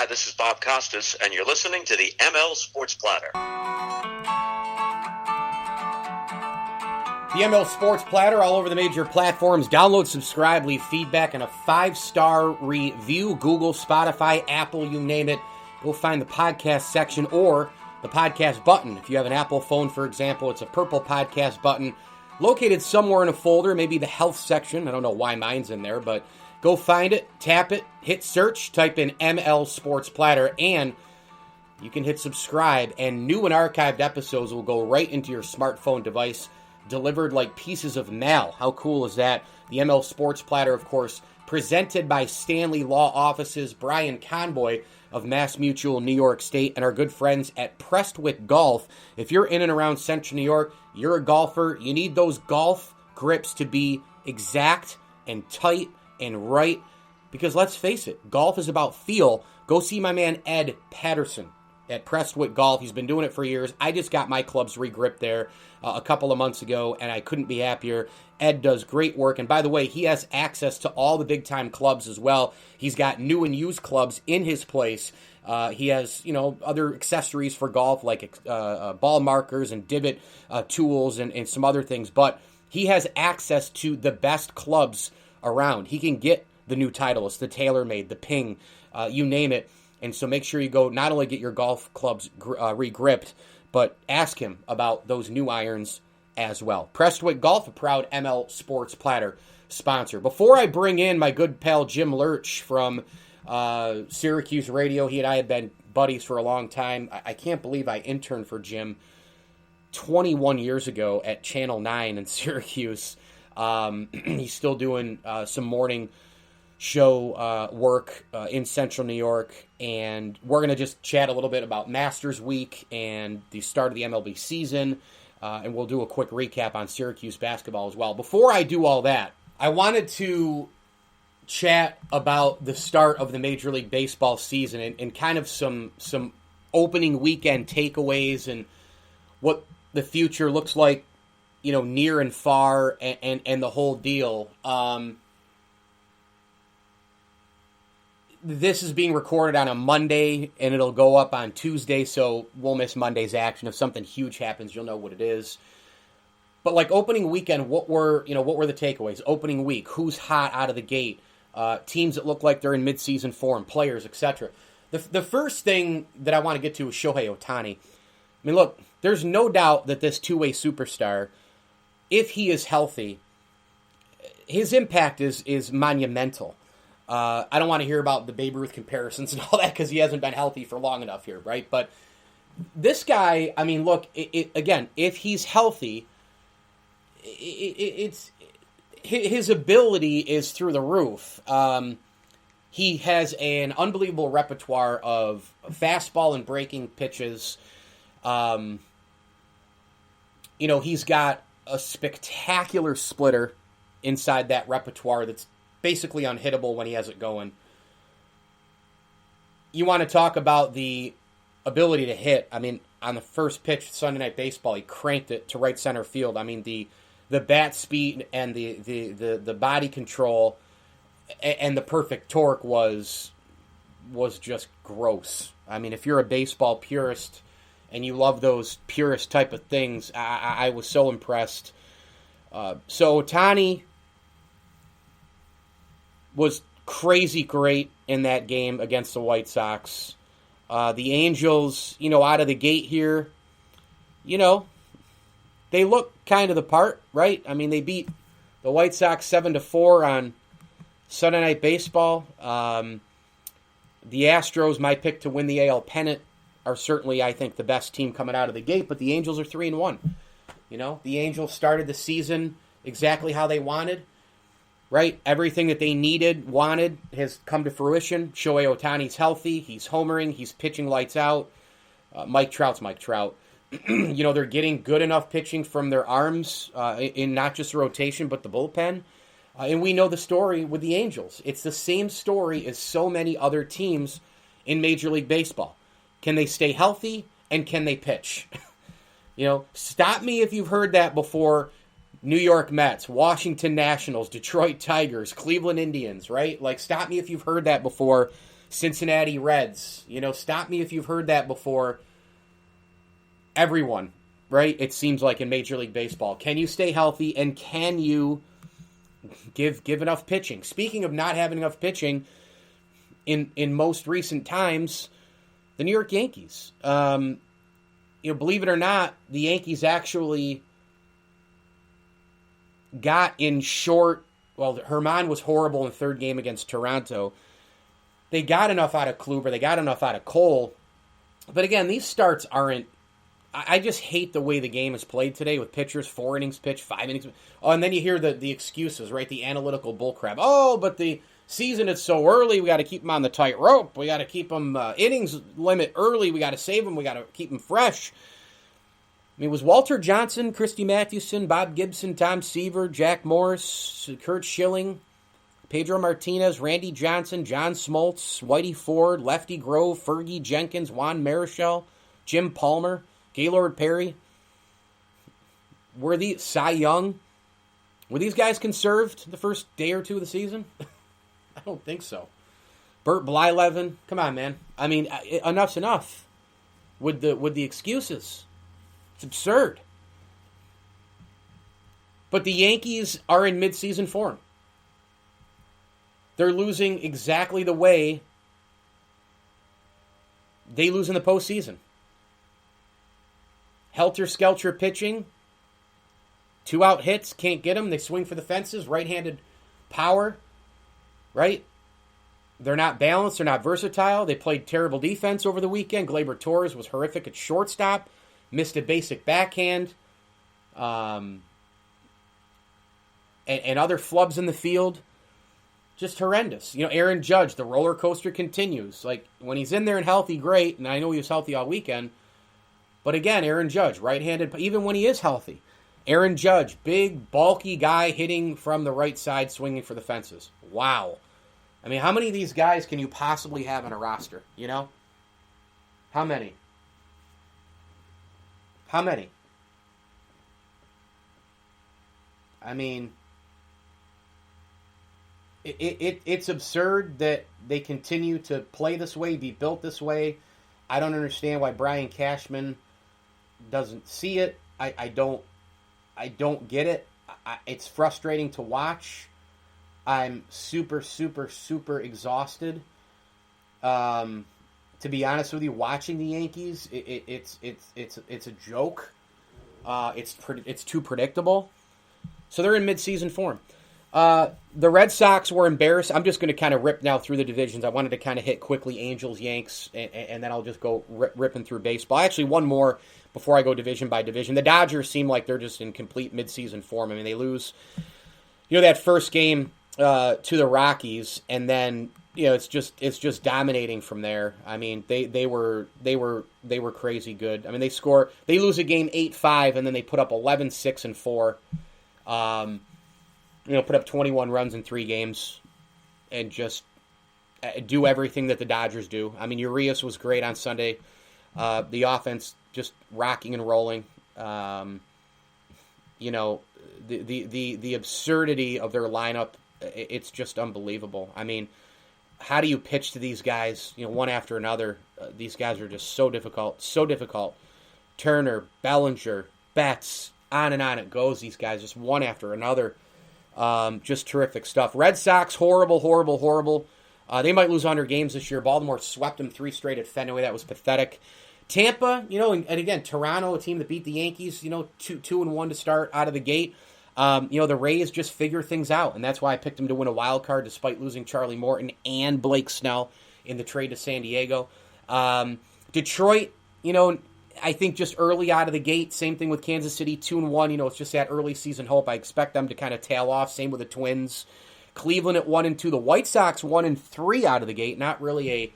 Hi, this is Bob Costas, and you're listening to the ML Sports Platter. The ML Sports Platter, all over the major platforms. Download, subscribe, leave feedback, and a 5-star review. Google, Spotify, Apple, you name it. Go find the podcast section or the podcast button. If you have an Apple phone, for example, it's a purple podcast button located somewhere in a folder, maybe the health section. I don't know why mine's in there, but go find it, tap it, hit search, type in ML Sports Platter, and you can hit subscribe, and new and archived episodes will go right into your smartphone device, delivered like pieces of mail. How cool is that? The ML Sports Platter, of course, presented by Stanley Law Offices, Brian Conboy of Mass Mutual, New York State, and our good friends at Prestwick Golf. If you're in and around Central New York, you're a golfer, you need those golf grips to be exact and tight and right, because let's face it, golf is about feel. Go see my man Ed Patterson at Prestwick Golf. He's been doing it for years. I just got my clubs regripped there a couple of months ago, and I couldn't be happier. Ed does great work, and by the way, he has access to all the big-time clubs as well. He's got new and used clubs in his place. He has, other accessories for golf, like ball markers and divot tools and some other things, but he has access to the best clubs around. He can get the new Titleist, the TaylorMade, the Ping, you name it. And so make sure you go not only get your golf clubs regripped, but ask him about those new irons as well. Prestwick Golf, a proud ML Sports Platter sponsor. Before I bring in my good pal Jim Lerch from Syracuse Radio, he and I have been buddies for a long time. I can't believe I interned for Jim 21 years ago at Channel 9 in Syracuse. He's still doing some morning show work in Central New York, and we're going to just chat a little bit about Masters Week and the start of the MLB season, and we'll do a quick recap on Syracuse basketball as well. Before I do all that, I wanted to chat about the start of the Major League Baseball season and kind of some opening weekend takeaways and what the future looks like, near and far, and the whole deal. This is being recorded on a Monday, and it'll go up on Tuesday, so we'll miss Monday's action. If something huge happens, you'll know what it is. But like opening weekend, what were the takeaways? Opening week, who's hot out of the gate? Teams that look like they're in midseason form, players, etc. The first thing that I want to get to is Shohei Ohtani. I mean, look, there's no doubt that this two-way superstar, if he is healthy, his impact is monumental. I don't want to hear about the Babe Ruth comparisons and all that because he hasn't been healthy for long enough here, right? But this guy, I mean, look, again, if he's healthy, it's his ability is through the roof. He has an unbelievable repertoire of fastball and breaking pitches. He's got a spectacular splitter inside that repertoire that's basically unhittable when he has it going. You want to talk about the ability to hit. I mean, on the first pitch Sunday Night Baseball, he cranked it to right center field. I mean, the bat speed and the body control and the perfect torque was just gross. I mean, if you're a baseball purist and you love those purist type of things, I was so impressed. So Ohtani was crazy great in that game against the White Sox. The Angels, out of the gate here, they look kind of the part, right? I mean, they beat the White Sox 7-4 on Sunday Night Baseball. The Astros, my pick to win the AL pennant, are certainly, I think, the best team coming out of the gate, but the Angels are 3-1. The Angels started the season exactly how they wanted. Right? Everything that they wanted has come to fruition. Shohei Ohtani's healthy. He's homering. He's pitching lights out. Mike Trout's Mike Trout. They're getting good enough pitching from their arms in not just the rotation, but the bullpen. And we know the story with the Angels. It's the same story as so many other teams in Major League Baseball. Can they stay healthy, and can they pitch? Stop me if you've heard that before. New York Mets, Washington Nationals, Detroit Tigers, Cleveland Indians, right? Like, stop me if you've heard that before. Cincinnati Reds. Stop me if you've heard that before. Everyone, right? It seems like in Major League Baseball. Can you stay healthy, and can you give enough pitching? Speaking of not having enough pitching, in most recent times, the New York Yankees. Believe it or not, the Yankees actually got in short. Well, Herman was horrible in the third game against Toronto. They got enough out of Kluber. They got enough out of Cole. But again, these starts aren't... I just hate the way the game is played today with pitchers, 4 innings pitched, 5 innings. Oh, and then you hear the excuses, right? The analytical bullcrap. Oh, but the season is so early. We got to keep them on the tight rope. We got to keep them innings limit early. We got to save them. We got to keep them fresh. I mean, it was Walter Johnson, Christy Mathewson, Bob Gibson, Tom Seaver, Jack Morris, Kurt Schilling, Pedro Martinez, Randy Johnson, John Smoltz, Whitey Ford, Lefty Grove, Fergie Jenkins, Juan Marichal, Jim Palmer, Gaylord Perry. Cy Young? Were these guys conserved the first day or two of the season? I don't think so. Burt Blyleven. Come on, man. I mean, enough's enough with the excuses. It's absurd. But the Yankees are in midseason form. They're losing exactly the way they lose in the postseason. Helter-skelter pitching. 2-out hits, can't get them. They swing for the fences. Right-handed power. Right? They're not balanced. They're not versatile. They played terrible defense over the weekend. Gleyber Torres was horrific at shortstop. Missed a basic backhand. And other flubs in the field. Just horrendous. Aaron Judge, the roller coaster continues. Like, when he's in there and healthy, great. And I know he was healthy all weekend. But again, Aaron Judge, right-handed, even when he is healthy. Aaron Judge, big, bulky guy hitting from the right side, swinging for the fences. Wow. I mean, how many of these guys can you possibly have on a roster, How many? How many? I mean, it's absurd that they continue to play this way, be built this way. I don't understand why Brian Cashman doesn't see it. I don't get it. It's frustrating to watch. I'm super, super, super exhausted. To be honest with you, watching the Yankees, it's a joke. It's too predictable. So they're in mid-season form. The Red Sox were embarrassed. I'm just going to kind of rip now through the divisions. I wanted to kind of hit quickly Angels, Yanks, and then I'll just go ripping through baseball. Actually, one more before I go division by division. The Dodgers seem like they're just in complete mid-season form. I mean, they lose, that first game to the Rockies, and then it's just dominating from there. I mean, they were crazy good. I mean, they lose a game 8-5, and then they put up 11-6 and 4. Put up 21 runs in 3 games and just do everything that the Dodgers do. I mean, Urias was great on Sunday. The offense just rocking and rolling. The absurdity of their lineup, it's just unbelievable. I mean, how do you pitch to these guys, one after another? These guys are just so difficult. Turner, Bellinger, Betts, on and on it goes. These guys just one after another. Just terrific stuff. Red Sox, horrible. They might lose 100 games this year. Baltimore swept them 3 straight at Fenway. That was pathetic. Tampa, and again, Toronto, a team that beat the Yankees, 2-1 to start out of the gate. The Rays just figure things out, and that's why I picked them to win a wild card despite losing Charlie Morton and Blake Snell in the trade to San Diego. Detroit, I think just early out of the gate, same thing with Kansas City, 2-1. It's just that early season hope. I expect them to kind of tail off. Same with the Twins. Cleveland at 1-2. The White Sox 1-3 out of the gate. Not really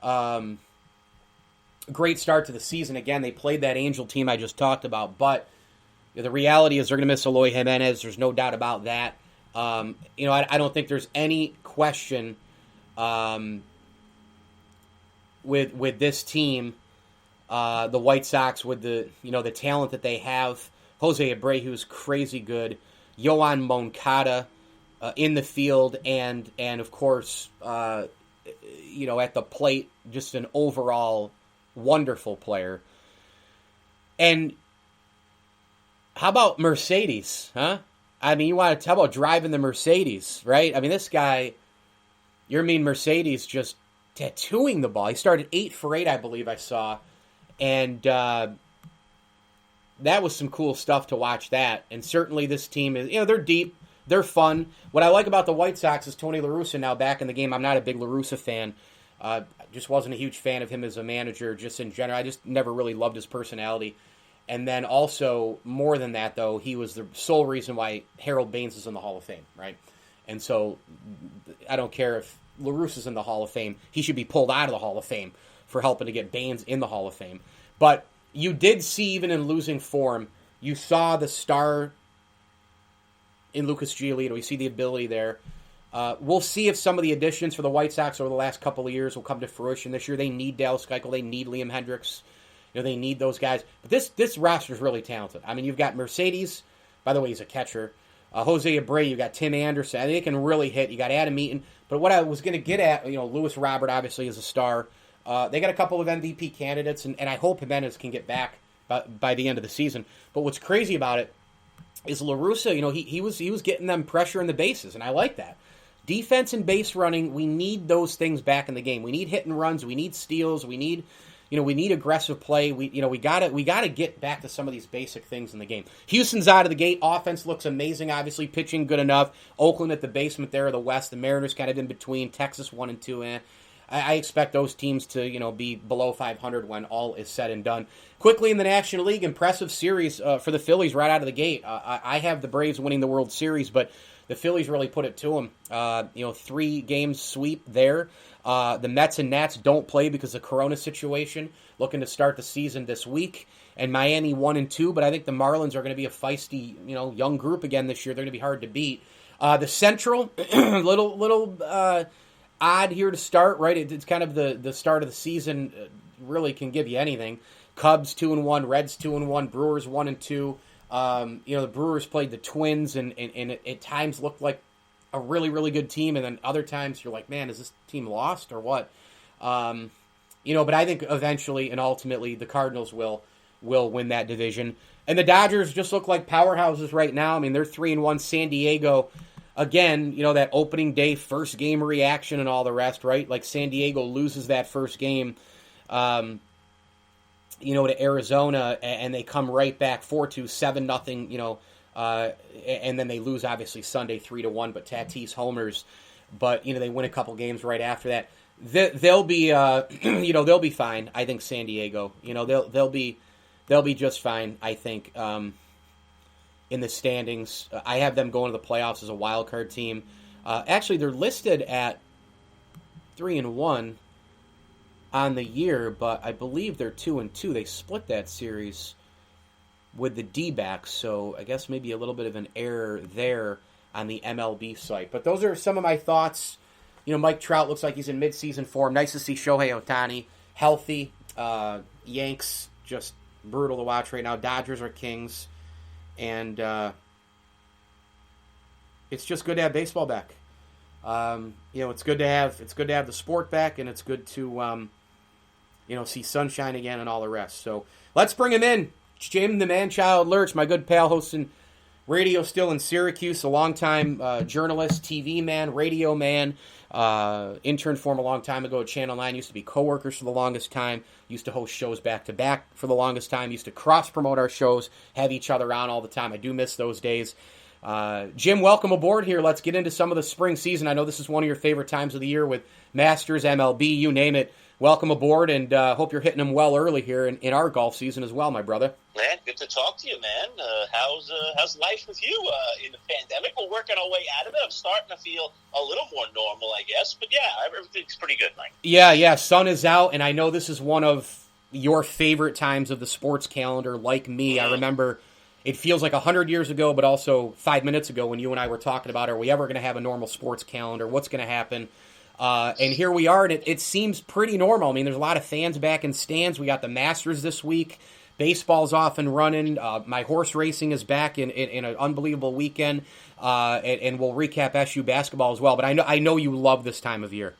a great start to the season. Again, they played that Angel team I just talked about, but the reality is they're going to miss Eloy Jimenez. There's no doubt about that. I don't think there's any question with this team. The White Sox with the talent that they have. Jose Abreu's crazy good. Yoan Moncada in the field, and of course at the plate, just an overall wonderful player. And how about Mercedes, huh? I mean, you want to talk about driving the Mercedes, right? I mean, this guy, Mercedes just tattooing the ball. He started 8 for 8, I believe I saw. And that was some cool stuff to watch that. And certainly this team is, they're deep. They're fun. What I like about the White Sox is Tony La Russa now back in the game. I'm not a big La Russa fan. I just wasn't a huge fan of him as a manager, just in general. I just never really loved his personality. And then also, more than that, though, he was the sole reason why Harold Baines is in the Hall of Fame, right? And so I don't care if La Russa's in the Hall of Fame. He should be pulled out of the Hall of Fame for helping to get Baines in the Hall of Fame. But you did see, even in losing form, you saw the star in Lucas Giolito. You see the ability there. We'll see if some of the additions for the White Sox over the last couple of years will come to fruition this year. They need Dallas Keuchel. They need Liam Hendricks. They need those guys. But this roster is really talented. I mean, you've got Mercedes. By the way, he's a catcher. Jose Abreu. You've got Tim Anderson. I think they can really hit. You got Adam Eaton. But what I was going to get at, Lewis Robert obviously is a star. They got a couple of MVP candidates, and I hope Jimenez can get back by the end of the season. But what's crazy about it is La Russa, he was getting them pressure in the bases, and I like that. Defense and base running, we need those things back in the game. We need hit and runs. We need steals. We need aggressive play. We gotta get back to some of these basic things in the game. Houston's out of the gate. Offense looks amazing. Obviously, pitching good enough. Oakland at the basement there of the West. The Mariners kind of in between. Texas 1-2. I expect those teams to be below 500 when all is said and done. Quickly in the National League, impressive series for the Phillies right out of the gate. I have the Braves winning the World Series, but the Phillies really put it to them. 3-game sweep there. The Mets and Nats don't play because of the Corona situation. Looking to start the season this week. And Miami 1-2, but I think the Marlins are going to be a feisty, young group again this year. They're going to be hard to beat. The Central, little odd here to start, right? It's kind of the start of the season. Really can give you anything. Cubs 2-1, Reds 2-1, Brewers 1-2. The Brewers played the Twins, and it at times looked like a really, really good team, and then other times you're like, man, is this team lost or what? But I think eventually and ultimately the Cardinals will win that division. And the Dodgers just look like powerhouses right now. I mean, they're 3-1. San Diego, again, that opening day first game reaction and all the rest, right? Like San Diego loses that first game, to Arizona, and they come right back 4-2, 7-0, and then they lose obviously Sunday 3-1, but Tatis homers, but they win a couple games right after that. They'll be they'll be fine. I think San Diego, they'll be just fine. I think in the standings, I have them going to the playoffs as a wild card team. Actually, they're listed at 3-1 on the year, but I believe they're 2-2. They split that series with the D-backs, so I guess maybe a little bit of an error there on the MLB site. But those are some of my thoughts. Mike Trout looks like he's in midseason form. Nice to see Shohei Ohtani healthy. Yanks just brutal to watch right now. Dodgers are kings, and it's just good to have baseball back. It's good to have the sport back, and it's good to see sunshine again and all the rest. So let's bring him in. Jim the Man-Child Lerch, my good pal, hosting radio still in Syracuse, a longtime journalist, TV man, radio man, interned for him a long time ago at Channel 9, used to be co-workers for the longest time, used to host shows back-to-back for the longest time, used to cross-promote our shows, have each other on all the time. I do miss those days. Jim, welcome aboard here. Let's get into some of the spring season. I know this is one of your favorite times of the year with Masters, MLB, you name it. Welcome aboard, and hope you're hitting them well early here in our golf season as well, my brother. Man, good to talk to you, man. How's life with you in the pandemic? We're working our way out of it. I'm starting to feel a little more normal, I guess. But yeah, everything's pretty good, Mike. Yeah, sun is out, and I know this is one of your favorite times of the sports calendar, like me. I remember it feels like 100 years ago, but also 5 minutes ago when you and I were talking about, are we ever going to have a normal sports calendar? What's going to happen? And here we are, and it seems pretty normal. I mean, there's a lot of fans back in stands. We got the Masters this week. Baseball's off and running. My horse racing is back in an unbelievable weekend, and we'll recap SU basketball as well. But I know you love this time of year.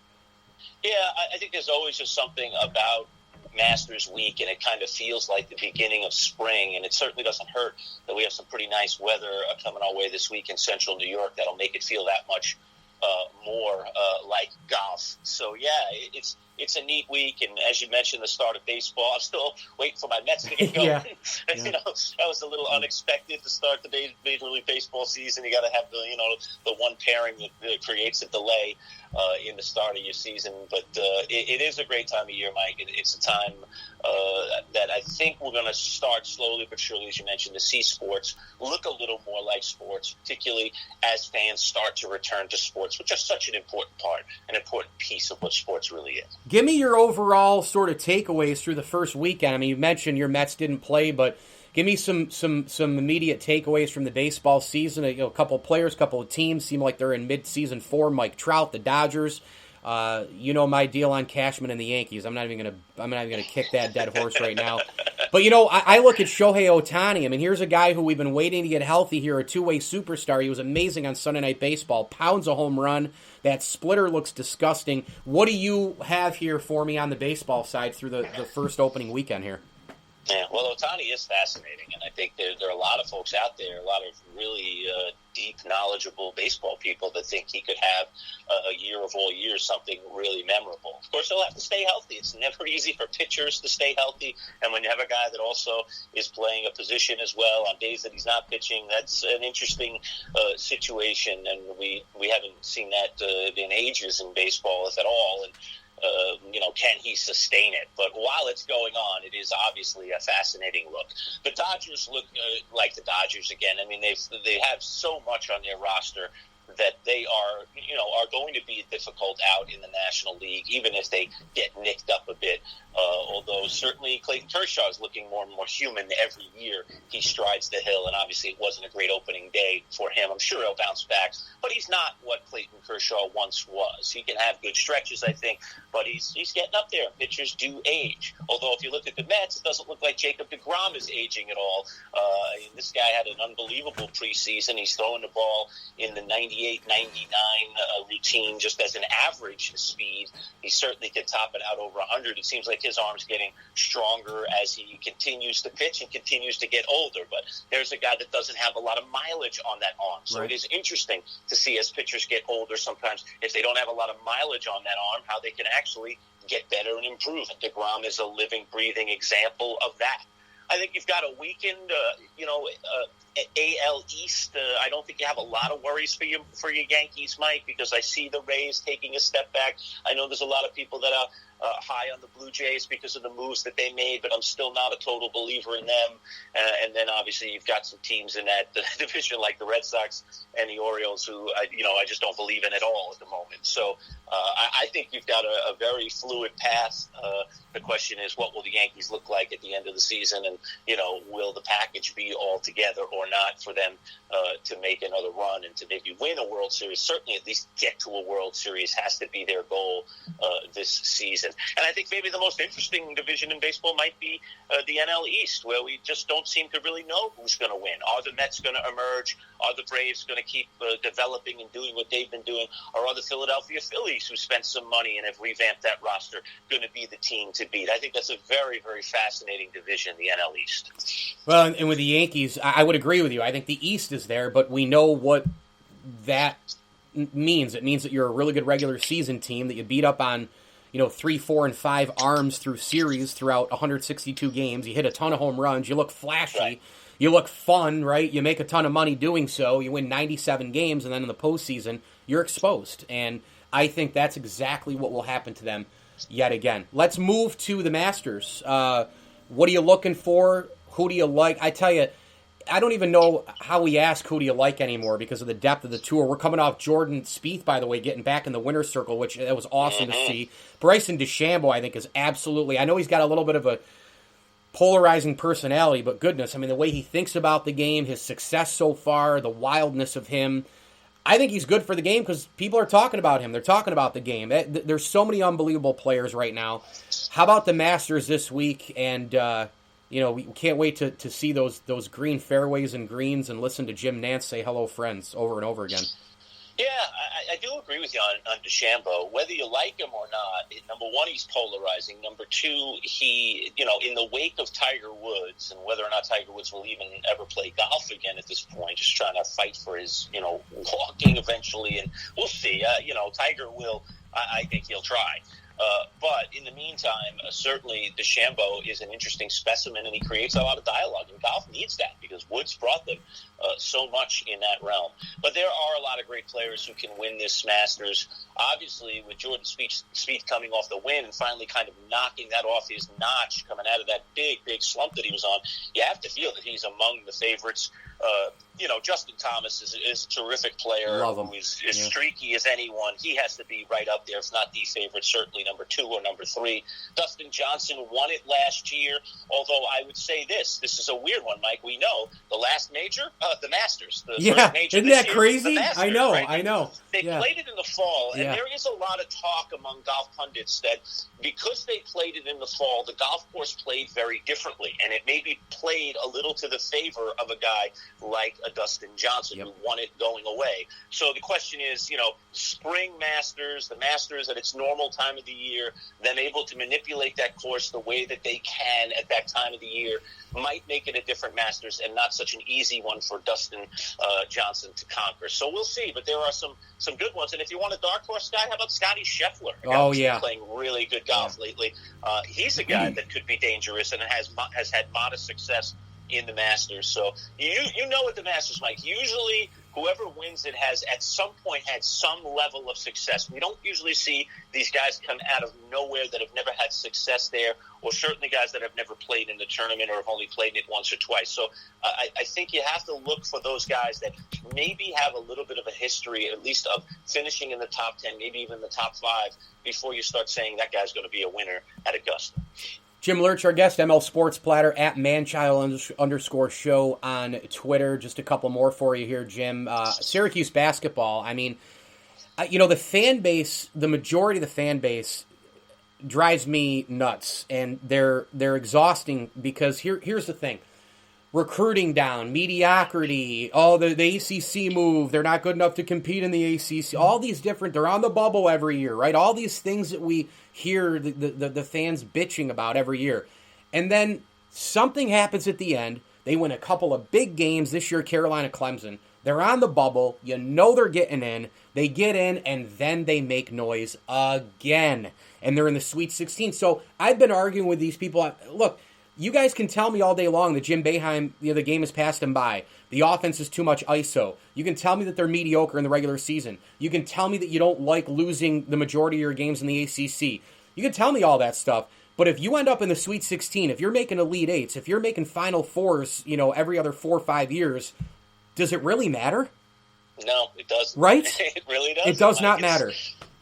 Yeah, I think there's always just something about Masters Week, and it kind of feels like the beginning of spring, and it certainly doesn't hurt that we have some pretty nice weather coming our way this week in central New York. That'll make it feel that much more like golf. So, yeah, it's a neat week, and as you mentioned, the start of baseball. I'm still waiting for my Mets to get going. Yeah. You know, that was a little unexpected to start the Major League Baseball season. You got to have the one pairing that creates a delay in the start of your season. But it is a great time of year, Mike. It's a time that I think we're going to start slowly but surely, as you mentioned, to see sports look a little more like sports, particularly as fans start to return to sports, which are such an important part, an important piece of what sports really is. Give me your overall sort of takeaways through the first weekend. I mean, you mentioned your Mets didn't play, but give me some immediate takeaways from the baseball season. A couple of players, a couple of teams seem like they're in mid-season form. Mike Trout, the Dodgers. My deal on Cashman and the Yankees. I'm not even gonna kick that dead horse right now. But I look at Shohei Ohtani. I mean, here's a guy who we've been waiting to get healthy here, a two-way superstar. He was amazing on Sunday Night Baseball. Pounds a home run. That splitter looks disgusting. What do you have here for me on the baseball side through the first opening weekend here? Yeah, well, Ohtani is fascinating, and I think there are a lot of folks out there, a lot of really deep, knowledgeable baseball people that think he could have a year of all years, something really memorable. Of course, he'll have to stay healthy. It's never easy for pitchers to stay healthy, and when you have a guy that also is playing a position as well on days that he's not pitching, that's an interesting situation, and we haven't seen that in ages in baseball, if at all, and can he sustain it? But while it's going on, it is obviously a fascinating look. The Dodgers look like the Dodgers again. I mean, they have so much on their roster that they are going to be difficult out in the National League, even if they get nicked up a bit. Although certainly Clayton Kershaw is looking more and more human every year. He strides the hill, and obviously it wasn't a great opening day for him. I'm sure he'll bounce back, but he's not what Clayton Kershaw once was. He can have good stretches, I think, but he's getting up there. Pitchers do age. Although if you look at the Mets, it doesn't look like Jacob deGrom is aging at all. This guy had an unbelievable preseason. He's throwing the ball in the 98, 99 routine just as an average speed. He certainly could top it out over 100. It seems like his arm's getting stronger as he continues to pitch and continues to get older. But there's a guy that doesn't have a lot of mileage on that arm. So It is interesting to see as pitchers get older sometimes, if they don't have a lot of mileage on that arm, how they can actually get better and improve. And DeGrom is a living, breathing example of that. I think you've got a weekend, AL East. I don't think you have a lot of worries for your Yankees, Mike, because I see the Rays taking a step back. I know there's a lot of people that are high on the Blue Jays because of the moves that they made, but I'm still not a total believer in them. And then obviously you've got some teams in that division like the Red Sox and the Orioles who I just don't believe in at all at the moment. So I think you've got a very fluid path. The question is, what will the Yankees look like at the end of the season? And, will the package be all together or not for them to make another run and to maybe win a World Series? Certainly at least get to a World Series has to be their goal this season. And I think maybe the most interesting division in baseball might be the NL East, where we just don't seem to really know who's going to win. Are the Mets going to emerge? Are the Braves going to keep developing and doing what they've been doing? Or are the Philadelphia Phillies, who spent some money and have revamped that roster, going to be the team to beat? I think that's a very, very fascinating division, the NL East. Well, and with the Yankees, I would agree with you. I think the East is there, but we know what that means. It means that you're a really good regular season team, that you beat up on 3, 4, and 5 arms through series throughout 162 games. You hit a ton of home runs. You look flashy. Right. You look fun, right? You make a ton of money doing so. You win 97 games, and then in the postseason, you're exposed. And I think that's exactly what will happen to them yet again. Let's move to the Masters. What are you looking for? Who do you like? I tell you, I don't even know how we ask who do you like anymore because of the depth of the tour. We're coming off Jordan Spieth, by the way, getting back in the winner's circle, which that was awesome to see. Bryson DeChambeau, I think, is absolutely... I know he's got a little bit of a polarizing personality, but goodness, I mean, the way he thinks about the game, his success so far, the wildness of him, I think he's good for the game because people are talking about him. They're talking about the game. There's so many unbelievable players right now. How about the Masters this week? And... we can't wait to see those green fairways and greens and listen to Jim Nantz say hello, friends, over and over again. Yeah, I do agree with you on DeChambeau. Whether you like him or not, number one, he's polarizing. Number two, he, in the wake of Tiger Woods, and whether or not Tiger Woods will even ever play golf again at this point, just trying to fight for his, walking eventually, and we'll see. Tiger will, I think he'll try. But in the meantime, certainly DeChambeau is an interesting specimen, and he creates a lot of dialogue. And golf needs that because Woods brought them so much in that realm. But there are a lot of great players who can win this Masters. Obviously, with Jordan Spieth coming off the win and finally kind of knocking that off his notch, coming out of that big slump that he was on, you have to feel that he's among the favorites. Justin Thomas is a terrific player who is as streaky as anyone. He has to be right up there, if not the favorite, certainly number 2 or number 3. Dustin Johnson won it last year, although I would say this is a weird one, Mike. We know the last major, the Masters. The first major isn't that year, crazy? Masters, I know, right? I know. They played it in the fall, and there is a lot of talk among golf pundits that because they played it in the fall, the golf course played very differently, and it maybe played a little to the favor of a guy like a Dustin Johnson who won it going away. So the question is, spring Masters, the Masters at its normal time of the year, them able to manipulate that course the way that they can at that time of the year might make it a different Masters and not such an easy one for Dustin Johnson to conquer. So we'll see, but there are some good ones. And if you want a dark horse guy, how about Scotty Scheffler? Playing really good golf lately. He's a guy that could be dangerous and has had modest success in the Masters. So you know what the Masters, Mike. Usually whoever wins it has at some point had some level of success. We don't usually see these guys come out of nowhere that have never had success there, or certainly guys that have never played in the tournament or have only played it once or twice. So I think you have to look for those guys that maybe have a little bit of a history, at least of finishing in the top 10, maybe even the top 5, before you start saying that guy's going to be a winner at Augusta. Jim Lerch, our guest, ML Sports Platter, at manchild_show on Twitter. Just a couple more for you here, Jim. Syracuse basketball, I mean, the fan base, the majority of the fan base drives me nuts, and they're exhausting because here's the thing. Recruiting down, mediocrity, the ACC move, they're not good enough to compete in the ACC, all these different, they're on the bubble every year, right? All these things that we hear the fans bitching about every year. And then something happens at the end. They win a couple of big games this year, Carolina-Clemson. They're on the bubble. They're getting in. They get in, and then they make noise again. And they're in the Sweet 16. So I've been arguing with these people. Look, you guys can tell me all day long that Jim Boeheim, the game has passed him by. The offense is too much ISO. You can tell me that they're mediocre in the regular season. You can tell me that you don't like losing the majority of your games in the ACC. You can tell me all that stuff. But if you end up in the Sweet 16, if you're making Elite Eights, if you're making Final Fours, every other 4 or 5 years, does it really matter? No, it doesn't. Right? It really doesn't. It does not matter.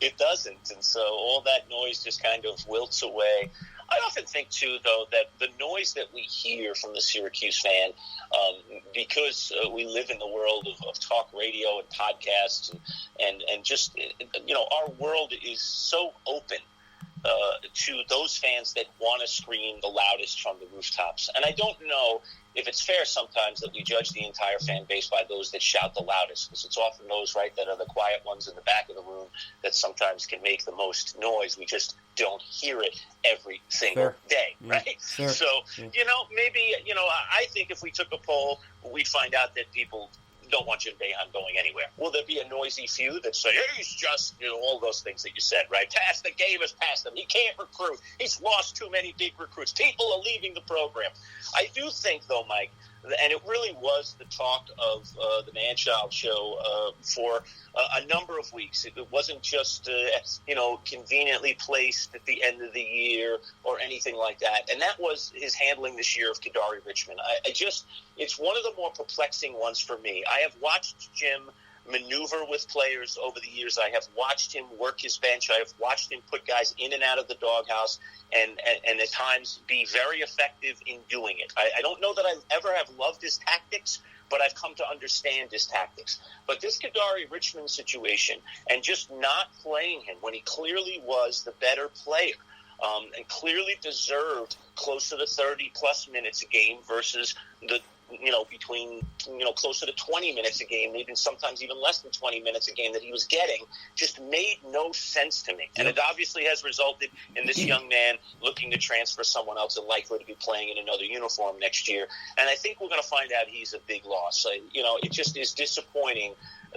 It doesn't. And so all that noise just kind of wilts away. I often think, too, though, that the noise that we hear from the Syracuse fan, because we live in the world of talk radio and podcasts and just, our world is so open to those fans that want to scream the loudest from the rooftops. And I don't know if it's fair sometimes that we judge the entire fan base by those that shout the loudest, because it's often those, right, that are the quiet ones in the back of the room that sometimes can make the most noise. We just don't hear it every single day, right? Sure. So, maybe, I think if we took a poll, we'd find out that people don't want Jim Boeheim going anywhere. Will there be a noisy few that say, he's just, all those things that you said, right? The game has passed him. He can't recruit. He's lost too many big recruits. People are leaving the program. I do think, though, Mike, and it really was the talk of the Man-Child show for a number of weeks. It wasn't just, conveniently placed at the end of the year or anything like that. And that was his handling this year of Kadary Richmond. It's one of the more perplexing ones for me. I have watched Jim maneuver with players over the years. I have watched him work his bench. I have watched him put guys in and out of the doghouse and at times be very effective in doing it. I don't know that I ever have loved his tactics, but I've come to understand his tactics. But this Kadary Richmond situation and just not playing him when he clearly was the better player and clearly deserved close to the 30-plus minutes a game versus the between, closer to 20 minutes a game, even sometimes even less than 20 minutes a game that he was getting, just made no sense to me. And it obviously has resulted in this young man looking to transfer someone else and likely to be playing in another uniform next year. And I think we're going to find out he's a big loss. It just is disappointing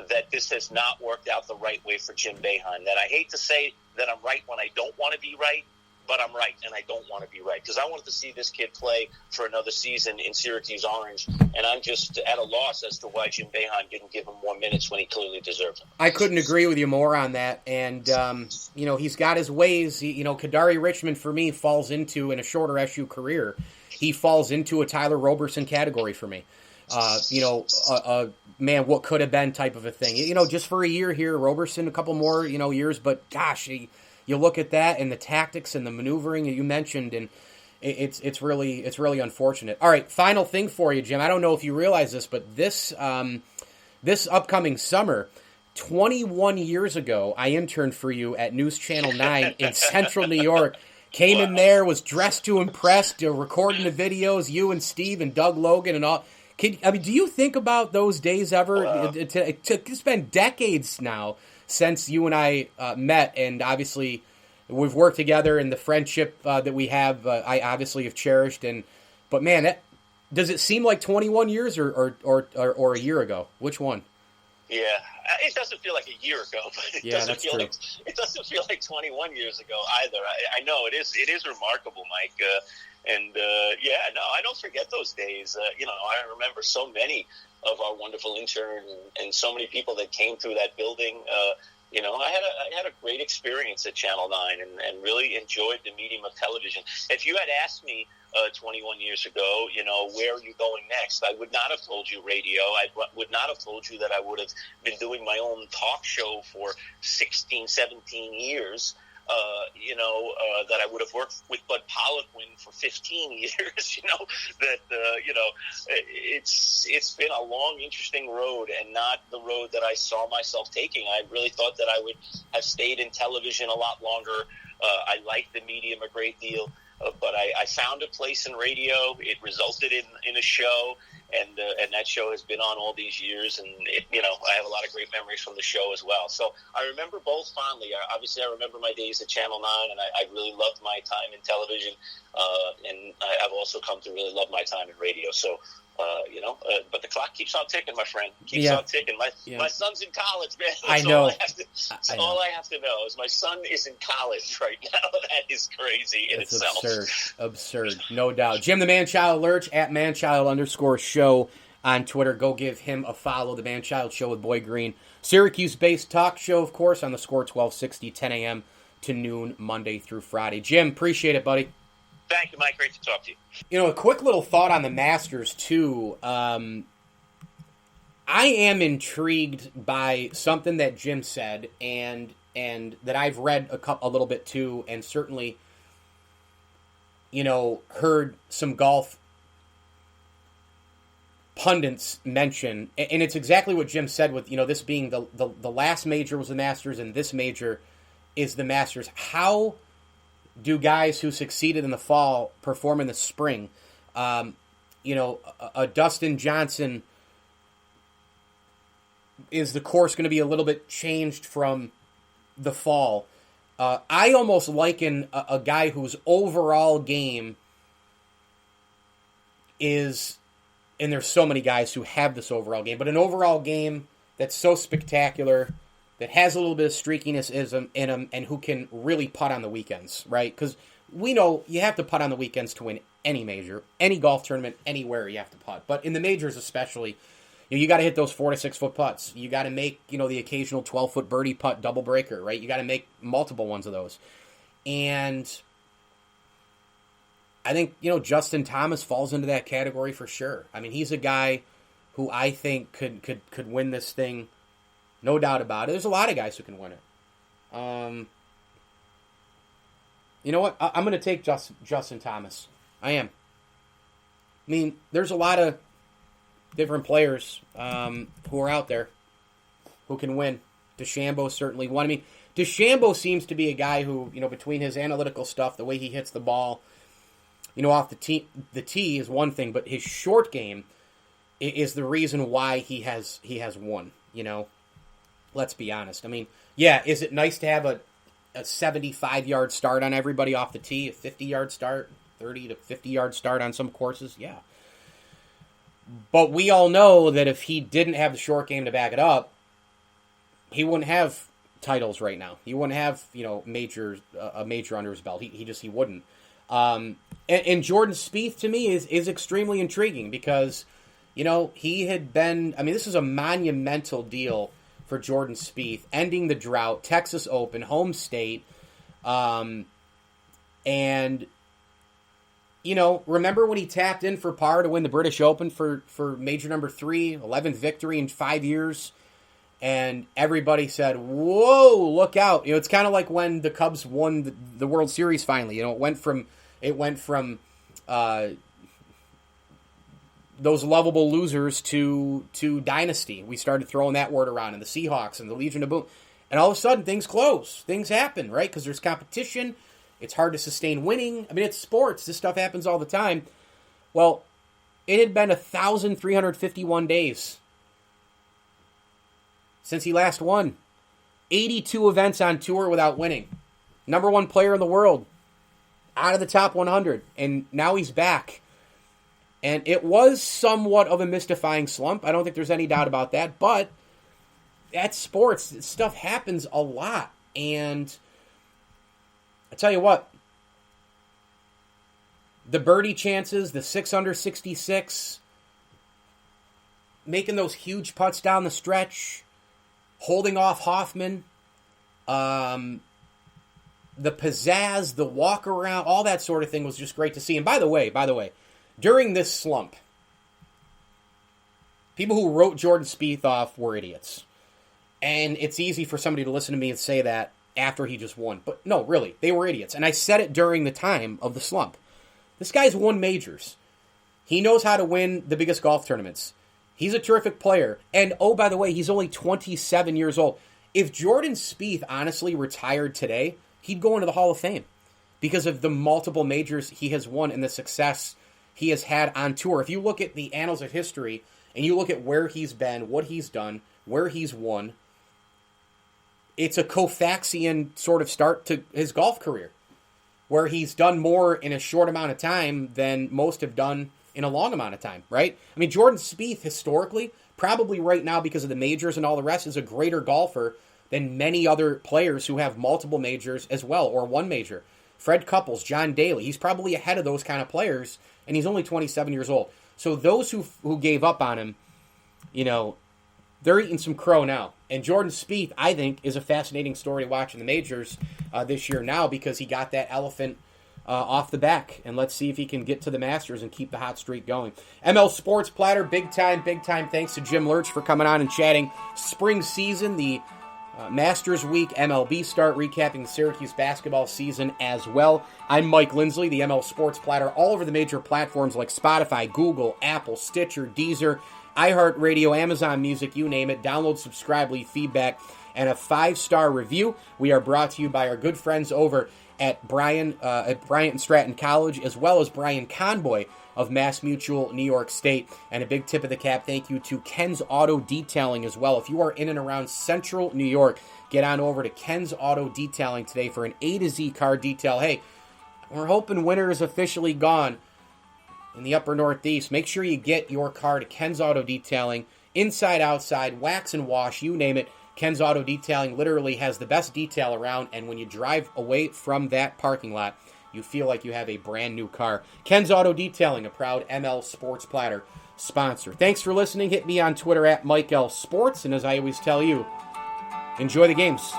that this has not worked out the right way for Jim Boeheim. That I hate to say that I'm right when I don't want to be right, but I'm right, and I don't want to be right, because I wanted to see this kid play for another season in Syracuse Orange, and I'm just at a loss as to why Jim Boeheim didn't give him more minutes when he clearly deserved them. I couldn't agree with you more on that, and, he's got his ways. Kadary Richmond, for me, falls into, in a shorter SU career, he falls into a Tyler Roberson category for me. Man, what could have been type of a thing. Just for a year here, Roberson, a couple more, years, but gosh, you look at that and the tactics and the maneuvering that you mentioned, and it's really unfortunate. All right, final thing for you, Jim. I don't know if you realize this, but this upcoming summer, 21 years ago, I interned for you at News Channel 9 in Central New York. Came in there, was dressed to impress, recording the videos, you and Steve and Doug Logan and all. Do you think about those days ever? It's been decades now since you and I met, and obviously we've worked together, and the friendship that we have, I obviously have cherished. But man, does it seem like 21 years or a year ago? Which one? Yeah, it doesn't feel like a year ago, but it doesn't feel like 21 years ago either. I know it is remarkable, Mike. I don't forget those days. I remember so many of our wonderful interns and so many people that came through that building. I had a great experience at Channel 9 and really enjoyed the medium of television. If you had asked me 21 years ago, where are you going next, I would not have told you radio. I would not have told you that I would have been doing my own talk show for 16, 17 years. That I would have worked with Bud Poliquin for 15 years, it's been a long, interesting road and not the road that I saw myself taking. I really thought that I would have stayed in television a lot longer. I like the medium a great deal, but I found a place in radio. It resulted in a show. And that show has been on all these years, and I have a lot of great memories from the show as well. So I remember both fondly. Obviously, I remember my days at Channel 9, and I really loved my time in television. And I've also come to really love my time in radio. So, but the clock keeps on ticking, my friend. Keeps on ticking. My son's in college, man. That's all I have to know is my son is in college right now. That is crazy in itself. Absurd. No doubt. Jim the Man-Child Lerch at manchild_show on Twitter. Go give him a follow. The Man-Child Show with Boy Green. Syracuse-based talk show, of course, on the Score 1260, 10 a.m. to noon, Monday through Friday. Jim, appreciate it, buddy. Thank you, Mike. Great to talk to you. A quick little thought on the Masters, too. I am intrigued by something that Jim said and that I've read a little bit, too, and certainly, heard some golf pundits mention. And it's exactly what Jim said with, this being the last major was the Masters and this major is the Masters. How do guys who succeeded in the fall perform in the spring? A Dustin Johnson, is the course going to be a little bit changed from the fall? I almost liken a guy whose overall game is, and there's so many guys who have this overall game, but an overall game that's so spectacular, that has a little bit of streakiness in him, and who can really putt on the weekends, right? Because we know you have to putt on the weekends to win any major, any golf tournament, anywhere you have to putt. But in the majors especially, you got to hit those 4 to 6 foot putts. You got to make, the occasional 12-foot birdie putt double breaker, right? You got to make multiple ones of those. And I think, Justin Thomas falls into that category for sure. I mean, he's a guy who I think could win this thing. No doubt about it. There's a lot of guys who can win it. You know what? I'm going to take Justin Thomas. I am. I mean, there's a lot of different players who are out there who can win. DeChambeau certainly one. I mean, DeChambeau seems to be a guy who, between his analytical stuff, the way he hits the ball, off the tee is one thing, but his short game, is the reason why he has won, you know? Let's be honest. I mean, yeah, is it nice to have a 75-yard start on everybody off the tee, a 50-yard start, 30 to 50-yard start on some courses? Yeah. But we all know that if he didn't have the short game to back it up, he wouldn't have titles right now. He wouldn't have, you know, a major under his belt. He wouldn't. And Jordan Spieth, to me, is extremely intriguing because, you know, he had been, I mean, this is a monumental deal for Jordan Spieth, ending the drought, Texas Open, home state, and, you know, remember when he tapped in for par to win the British Open for major number 3, 11th victory in 5 years, and everybody said, whoa, look out. You know, it's kind of like when the Cubs won the World Series finally. You know, it went from those lovable losers to dynasty. We started throwing that word around, and the Seahawks and the Legion of Boom. And all of a sudden, things close. Things happen, right? Because there's competition. It's hard to sustain winning. I mean, it's sports. This stuff happens all the time. Well, it had been 1,351 days since he last won. 82 events on tour without winning. Number 1 player in the world. Out of the top 100. And now he's back. And it was somewhat of a mystifying slump. I don't think there's any doubt about that. But that's sports. This stuff happens a lot. And I tell you what. The birdie chances, the 6 under 66, making those huge putts down the stretch, holding off Hoffman, the pizzazz, the walk around, all that sort of thing was just great to see. And by the way, during this slump, people who wrote Jordan Spieth off were idiots. And it's easy for somebody to listen to me and say that after he just won. But no, really, they were idiots. And I said it during the time of the slump. This guy's won majors. He knows how to win the biggest golf tournaments. He's a terrific player. And, oh, by the way, he's only 27 years old. If Jordan Spieth honestly retired today, he'd go into the Hall of Fame because of the multiple majors he has won and the success he has had on tour. If you look at the annals of history and you look at where he's been, what he's done, where he's won, it's a Koufaxian sort of start to his golf career, where he's done more in a short amount of time than most have done in a long amount of time, right? I mean, Jordan Spieth, historically, probably right now because of the majors and all the rest, is a greater golfer than many other players who have multiple majors as well, or one major. Fred Couples, John Daly, he's probably ahead of those kind of players, and he's only 27 years old. So those who gave up on him, you know, they're eating some crow now. And Jordan Spieth, I think, is a fascinating story to watch in the majors this year now because he got that elephant off the back. And let's see if he can get to the Masters and keep the hot streak going. ML Sports Platter, big time thanks to Jim Lerch for coming on and chatting spring season, the Masters Week, MLB start, recapping the Syracuse basketball season as well. I'm Mike Lindsley, the ML Sports Platter, all over the major platforms like Spotify, Google, Apple, Stitcher, Deezer, iHeartRadio, Amazon Music, you name it. Download, subscribe, leave feedback, and a 5-star review. We are brought to you by our good friends over at Bryant and Stratton College, as well as Brian Conboy of Mass Mutual, New York State. And a big tip of the cap, thank you to Ken's Auto Detailing as well. If you are in and around central New York, get on over to Ken's Auto Detailing today for an A to Z car detail. Hey, we're hoping winter is officially gone in the upper Northeast. Make sure you get your car to Ken's Auto Detailing, inside, outside, wax and wash, you name it. Ken's Auto Detailing literally has the best detail around, and when you drive away from that parking lot, you feel like you have a brand new car. Ken's Auto Detailing, a proud ML Sports Platter sponsor. Thanks for listening. Hit me on Twitter at Mike L Sports, and as I always tell you, enjoy the games.